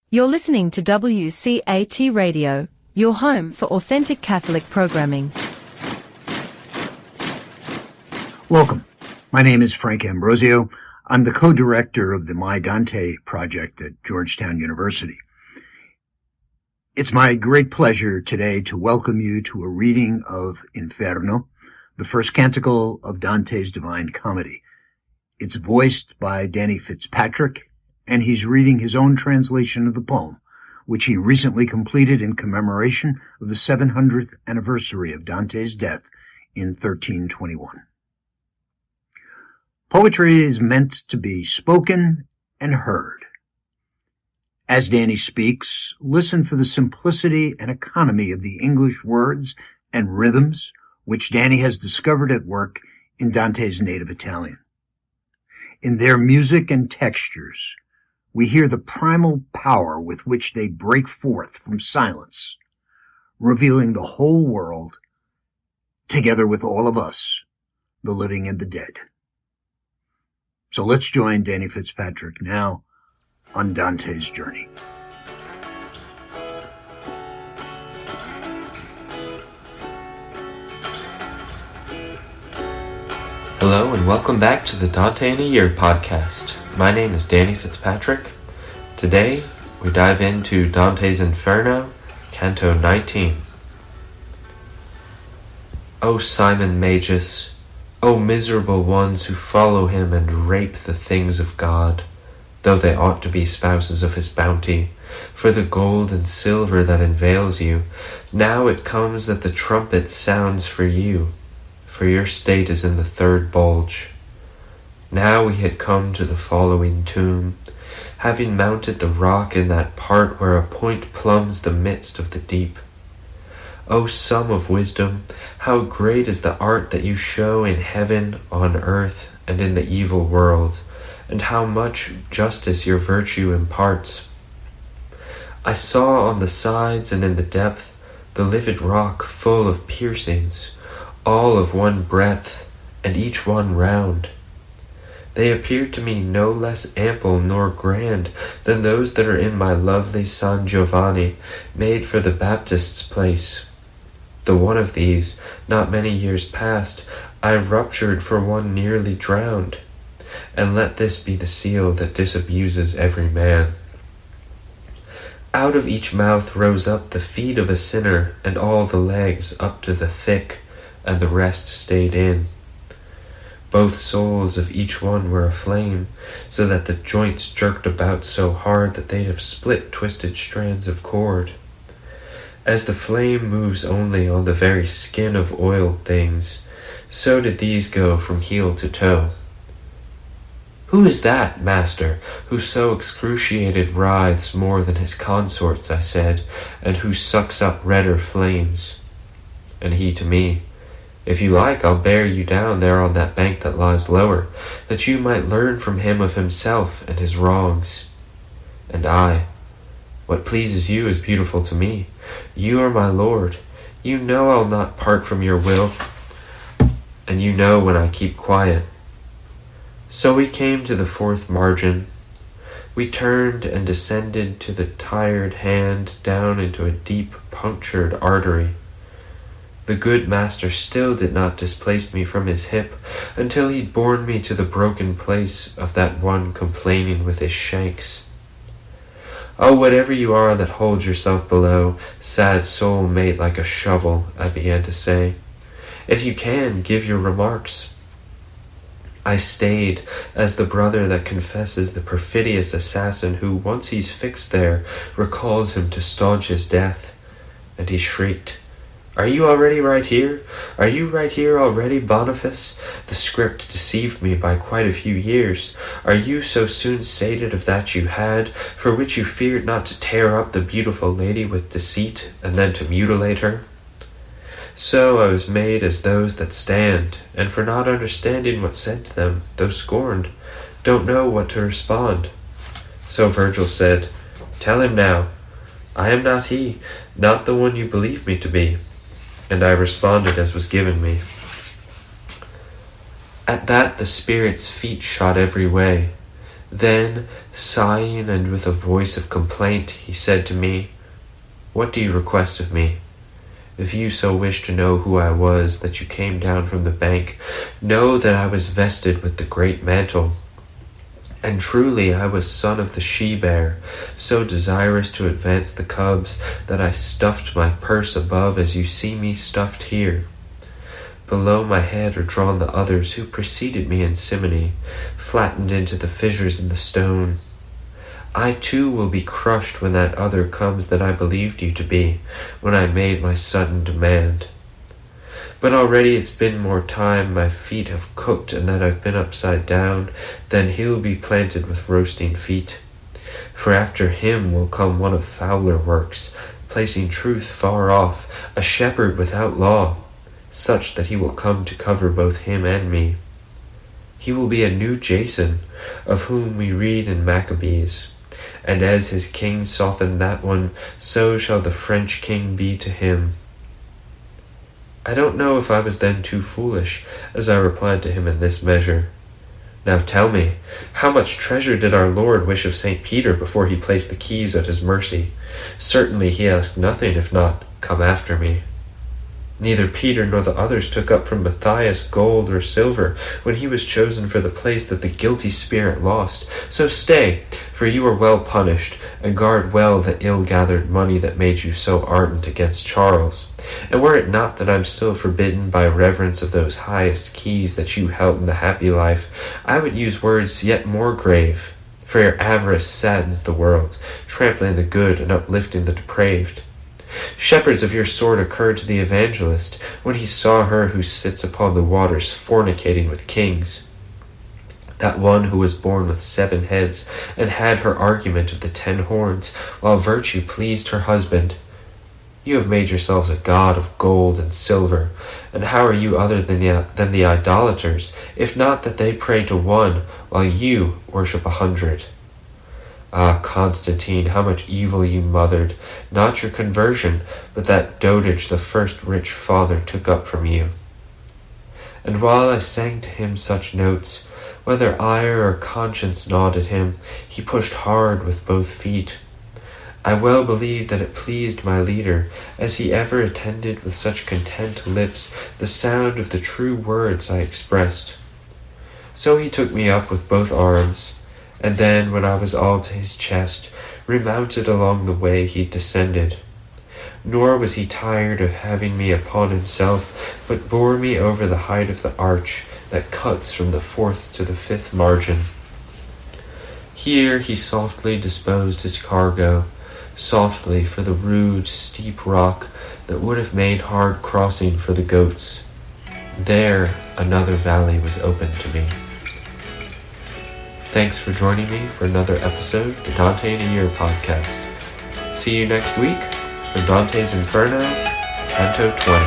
You're listening to WCAT Radio, your home for authentic Catholic programming. Welcome. My name is Frank Ambrosio. I'm the co-director of the My Dante project at Georgetown University. It's my great pleasure today to welcome you to a reading of Inferno, the first canticle of Dante's Divine Comedy. It's voiced by Danny Fitzpatrick, and he's reading his own translation of the poem, which he recently completed in commemoration of the 700th anniversary of Dante's death in 1321. Poetry is meant to be spoken and heard. As Danny speaks, listen for the simplicity and economy of the English words and rhythms which Danny has discovered at work in Dante's native Italian. In their music and textures, we hear the primal power with which they break forth from silence, revealing the whole world, together with all of us, the living and the dead. So let's join Danny Fitzpatrick now on Dante's journey. Hello and welcome back to the Dante in a Year podcast. My name is Danny Fitzpatrick. Today, we dive into Dante's Inferno, Canto 19. O Simon Magus, O miserable ones who follow him and rape the things of God, though they ought to be spouses of his bounty, for the gold and silver that enveils you, now it comes that the trumpet sounds for you, for your state is in the third bulge. Now we had come to the following tomb, having mounted the rock in that part where a point plumbs the midst of the deep. O sum of wisdom, how great is the art that you show in heaven, on earth, and in the evil world, and how much justice your virtue imparts. I saw on the sides and in the depth the livid rock full of piercings, all of one breadth, and each one round. They appeared to me no less ample nor grand than those that are in my lovely San Giovanni, made for the Baptist's place. The one of these, not many years past, I ruptured for one nearly drowned, and let this be the seal that disabuses every man. Out of each mouth rose up the feet of a sinner, and all the legs up to the thick, and the rest stayed in. Both souls of each one were aflame, so that the joints jerked about so hard that they'd have split twisted strands of cord. As the flame moves only on the very skin of oiled things, so did these go from heel to toe. Who is that, master, who so excruciated writhes more than his consorts, I said, and who sucks up redder flames? And he to me, if you like, I'll bear you down there on that bank that lies lower, that you might learn from him of himself and his wrongs. And I, what pleases you is beautiful to me. You are my lord. You know I'll not part from your will, and you know when I keep quiet. So we came to the fourth margin. We turned and descended to the tired hand down into a deep punctured artery. The good master still did not displace me from his hip until he'd borne me to the broken place of that one complaining with his shanks. Oh, whatever you are that holds yourself below, sad soul made like a shovel, I began to say. If you can, give your remarks. I stayed as the brother that confesses the perfidious assassin who, once he's fixed there, recalls him to staunch his death. And he shrieked, Are you already right here? Are you right here already, Boniface? The script deceived me by quite a few years. Are you so soon sated of that you had, for which you feared not to tear up the beautiful lady with deceit, and then to mutilate her? So I was made as those that stand, and for not understanding what's said to them, though scorned, don't know what to respond. So Virgil said, Tell him now, I am not he, not the one you believe me to be. And I responded as was given me. At that the spirit's feet shot every way, Then, sighing and with a voice of complaint, he said to me, "What do you request of me? If you so wish to know who I was, that you came down from the bank, know that I was vested with the great mantle. And truly I was son of the she-bear, so desirous to advance the cubs, that I stuffed my purse above as you see me stuffed here. Below my head are drawn the others who preceded me in simony, flattened into the fissures in the stone. I too will be crushed when that other comes that I believed you to be, when I made my sudden demand. But already it's been more time my feet have cooked and that I've been upside down than he'll be planted with roasting feet. For after him will come one of fouler works, placing truth far off, a shepherd without law, such that he will come to cover both him and me. He will be a new Jason, of whom we read in Maccabees. And as his king softened that one, so shall the French king be to him." I don't know if I was then too foolish, as I replied to him in this measure. "Now tell me, how much treasure did our Lord wish of St. Peter before he placed the keys at his mercy? Certainly he asked nothing, if not, 'Come after me.' Neither Peter nor the others took up from Matthias gold or silver when he was chosen for the place that the guilty spirit lost. So stay, for you are well punished, and guard well the ill-gathered money that made you so ardent against Charles. And were it not that I'm still forbidden by reverence of those highest keys that you held in the happy life, I would use words yet more grave, for your avarice saddens the world, trampling the good and uplifting the depraved. Shepherds of your sort occurred to the evangelist when he saw her who sits upon the waters fornicating with kings, that one who was born with 7 heads and had her argument of the 10 horns, while virtue pleased her husband. You have made yourselves a god of gold and silver, and how are you other than the idolaters, if not that they pray to one, while you worship 100? Ah, Constantine, how much evil you mothered, not your conversion, but that dotage the first rich father took up from you. And while I sang to him such notes, whether ire or conscience gnawed at him, he pushed hard with both feet. I well believe that it pleased my leader, as he ever attended with such content lips the sound of the true words I expressed. So he took me up with both arms, and then, when I was all to his chest, remounted along the way he descended. Nor was he tired of having me upon himself, but bore me over the height of the arch that cuts from the 4th to the 5th margin. Here he softly disposed his cargo, softly for the rude, steep rock that would have made hard crossing for the goats. There another valley was opened to me. Thanks for joining me for another episode of the Dante in a Year podcast. See you next week for Dante's Inferno, Canto 20.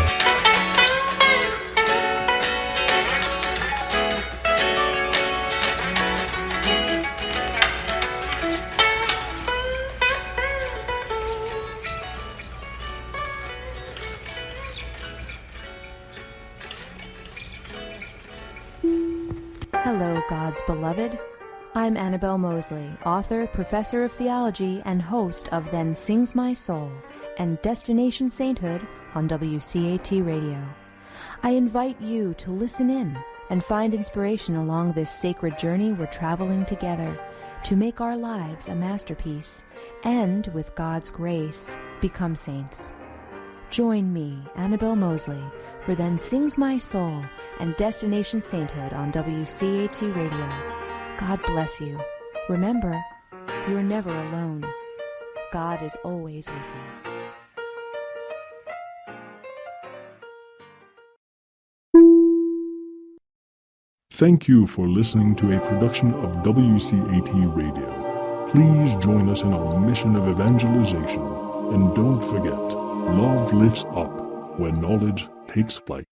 Hello, God's beloved. I'm Annabelle Mosley, author, professor of theology, and host of Then Sings My Soul and Destination Sainthood on WCAT Radio. I invite you to listen in and find inspiration along this sacred journey we're traveling together to make our lives a masterpiece and, with God's grace, become saints. Join me, Annabelle Mosley, for Then Sings My Soul and Destination Sainthood on WCAT Radio. God bless you. Remember, you're never alone. God is always with you. Thank you for listening to a production of WCAT Radio. Please join us in our mission of evangelization. And don't forget, love lifts up when knowledge takes flight.